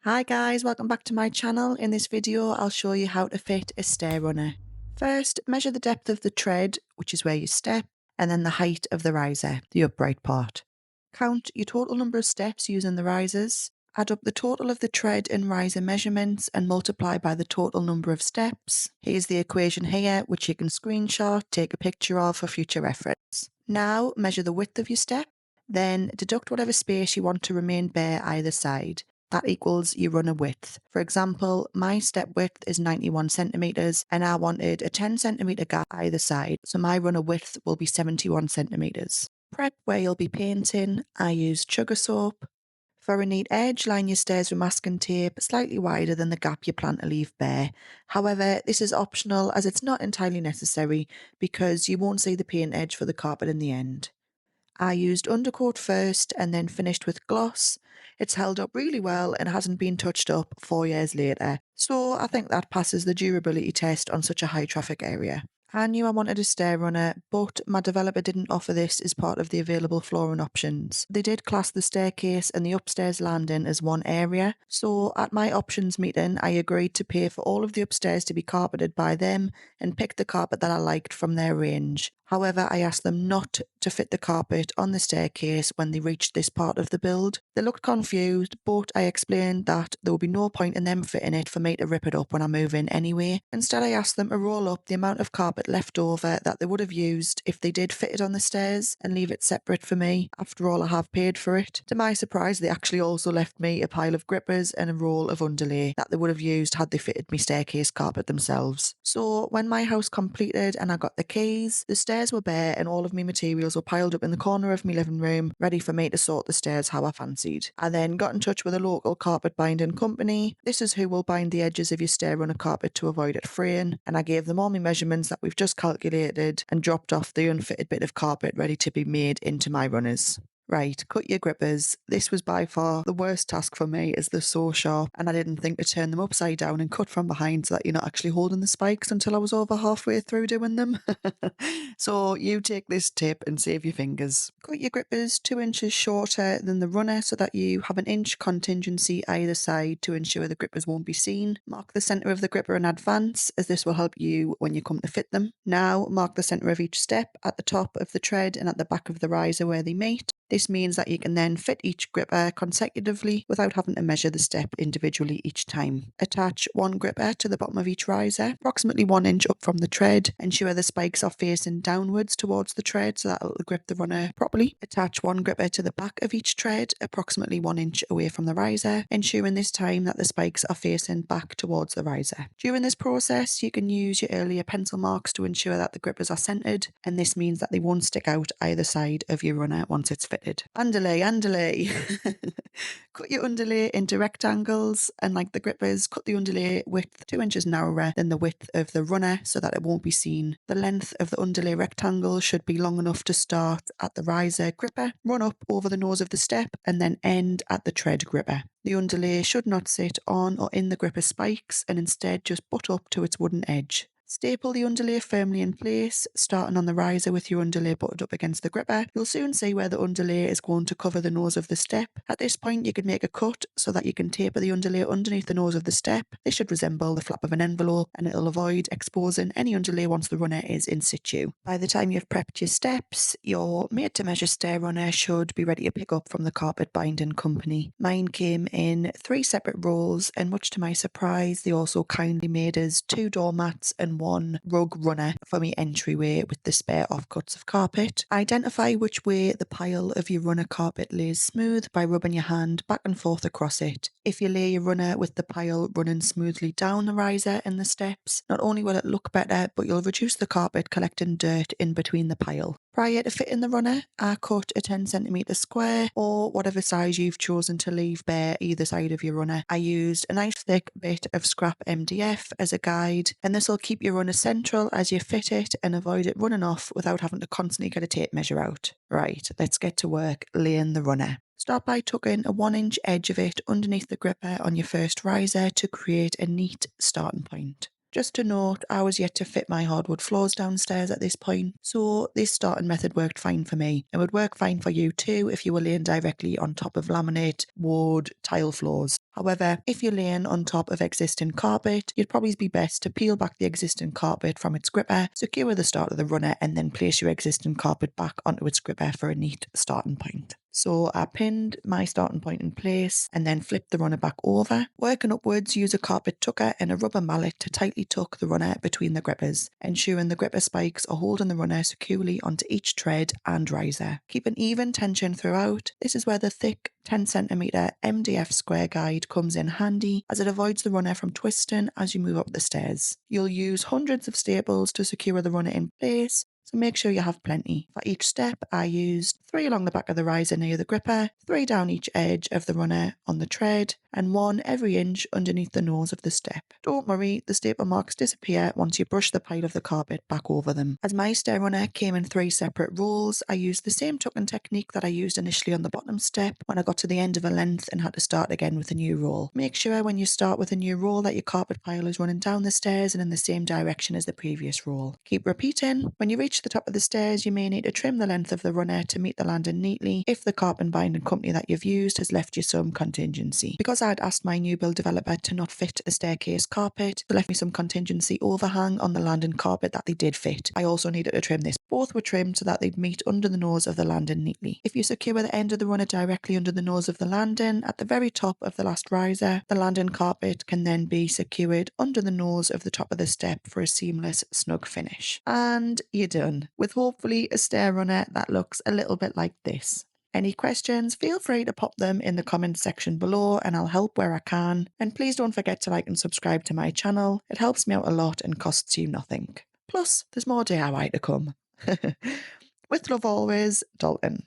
Hi guys, welcome back to my channel. In this video, I'll show you how to fit a stair runner. First, measure the depth of the tread, which is where you step, and then the height of the riser, the upright part. Count your total number of steps using the risers. Add up the total of the tread and riser measurements and multiply by the total number of steps. Here's the equation here, which you can screenshot, take a picture of for future reference. Now, measure the width of your step, then deduct whatever space you want to remain bare either side. That equals your runner width. For example, my step width is 91 centimetres and I wanted a 10 centimetre gap either side, so my runner width will be 71 centimetres. Prep where you'll be painting. I use xoxo. For a neat edge, line your stairs with masking tape slightly wider than the gap you plan to leave bare. However, this is optional as it's not entirely necessary because you won't see the paint edge for the carpet in the end. I used undercoat first and then finished with gloss. It's held up really well and hasn't been touched up 4 years later, so I think that passes the durability test on such a high traffic area. I knew I wanted a stair runner, but my developer didn't offer this as part of the available flooring options. They did class the staircase and the upstairs landing as one area, so at my options meeting I agreed to pay for all of the upstairs to be carpeted by them and pick the carpet that I liked from their range. However, I asked them not to fit the carpet on the staircase when they reached this part of the build. They looked confused, but I explained that there would be no point in them fitting it for me to rip it up when I move in anyway. Instead, I asked them to roll up the amount of carpet left over that they would have used if they did fit it on the stairs and leave it separate for me. After all, I have paid for it. To my surprise, they actually also left me a pile of grippers and a roll of underlay that they would have used had they fitted me staircase carpet themselves. So when my house completed and I got the keys, the stairs were bare and all of my materials were piled up in the corner of my living room, ready for me to sort the stairs how I fancied. I then got in touch with a local carpet binding company. This is who will bind the edges of your stair runner carpet to avoid it fraying, and I gave them all my measurements that we've just calculated and dropped off the unfitted bit of carpet ready to be made into my runners. Right, cut your grippers. This was by far the worst task for me as they're so sharp and I didn't think to turn them upside down and cut from behind so that you're not actually holding the spikes until I was over halfway through doing them. So you take this tip and save your fingers. Cut your grippers 2 inches shorter than the runner so that you have an inch contingency either side to ensure the grippers won't be seen. Mark the centre of the gripper in advance as this will help you when you come to fit them. Now mark the centre of each step at the top of the tread and at the back of the riser where they meet. This means that you can then fit each gripper consecutively without having to measure the step individually each time. Attach one gripper to the bottom of each riser, approximately 1 inch up from the tread. Ensure the spikes are facing downwards towards the tread so that it'll grip the runner properly. Attach one gripper to the back of each tread, approximately 1 inch away from the riser, ensuring this time that the spikes are facing back towards the riser. During this process, you can use your earlier pencil marks to ensure that the grippers are centered, and this means that they won't stick out either side of your runner once it's fitted. Underlay. Cut your underlay into rectangles, and like the grippers, cut the underlay width 2 inches narrower than the width of the runner so that it won't be seen. The length of the underlay rectangle should be long enough to start at the riser gripper, run up over the nose of the step, and then end at the tread gripper. The underlay should not sit on or in the gripper spikes and instead just butt up to its wooden edge. Staple the underlay firmly in place, starting on the riser with your underlay butted up against the gripper. You'll soon see where the underlay is going to cover the nose of the step. At this point, you can make a cut so that you can taper the underlay underneath the nose of the step. This should resemble the flap of an envelope and it'll avoid exposing any underlay once the runner is in situ. By the time you've prepped your steps, your made-to-measure stair runner should be ready to pick up from the carpet binding company. Mine came in 3 separate rolls, and much to my surprise, they also kindly made us 2 doormats and 1 rug runner for me entryway with the spare offcuts of carpet. Identify which way the pile of your runner carpet lays smooth by rubbing your hand back and forth across it. If you lay your runner with the pile running smoothly down the riser and the steps, not only will it look better, but you'll reduce the carpet collecting dirt in between the pile. Prior to fitting the runner, I cut a 10 cm square or whatever size you've chosen to leave bare either side of your runner. I used a nice thick bit of scrap MDF as a guide, and this will keep your runner central as you fit it and avoid it running off without having to constantly get a tape measure out. Right, let's get to work laying the runner. Start by tucking a 1 inch edge of it underneath the gripper on your first riser to create a neat starting point. Just to note, I was yet to fit my hardwood floors downstairs at this point, so this starting method worked fine for me. It would work fine for you too if you were laying directly on top of laminate, wood, tile floors. However, if you're laying on top of existing carpet, it'd probably be best to peel back the existing carpet from its gripper, secure the start of the runner, and then place your existing carpet back onto its gripper for a neat starting point. So I pinned my starting point in place and then flipped the runner back over. Working upwards, use a carpet tucker and a rubber mallet to tightly tuck the runner between the grippers, ensuring the gripper spikes are holding the runner securely onto each tread and riser. Keep an even tension throughout. This is where the thick 10cm MDF square guide comes in handy, as it avoids the runner from twisting as you move up the stairs. You'll use hundreds of staples to secure the runner in place, so make sure you have plenty. For each step, I used 3 along the back of the riser near the gripper, 3 down each edge of the runner on the tread, and 1 every inch underneath the nose of the step. Don't worry, the staple marks disappear once you brush the pile of the carpet back over them. As my stair runner came in 3 separate rolls, I used the same tucking technique that I used initially on the bottom step when I got to the end of a length and had to start again with a new roll. Make sure when you start with a new roll that your carpet pile is running down the stairs and in the same direction as the previous roll. Keep repeating. When you reach the top of the stairs, you may need to trim the length of the runner to meet the landing neatly if the carpet binding company that you've used has left you some contingency. Because I'd asked my new build developer to not fit a staircase carpet, they left me some contingency overhang on the landing carpet that they did fit. I also needed to trim this. Both were trimmed so that they'd meet under the nose of the landing neatly. If you secure the end of the runner directly under the nose of the landing, at the very top of the last riser, the landing carpet can then be secured under the nose of the top of the step for a seamless, snug finish. And you're done, with hopefully a stair runner that looks a little bit like this. Any questions, feel free to pop them in the comments section below and I'll help where I can. And please don't forget to like and subscribe to my channel. It helps me out a lot and costs you nothing. Plus, there's more DIY to come. With love always, Dalton.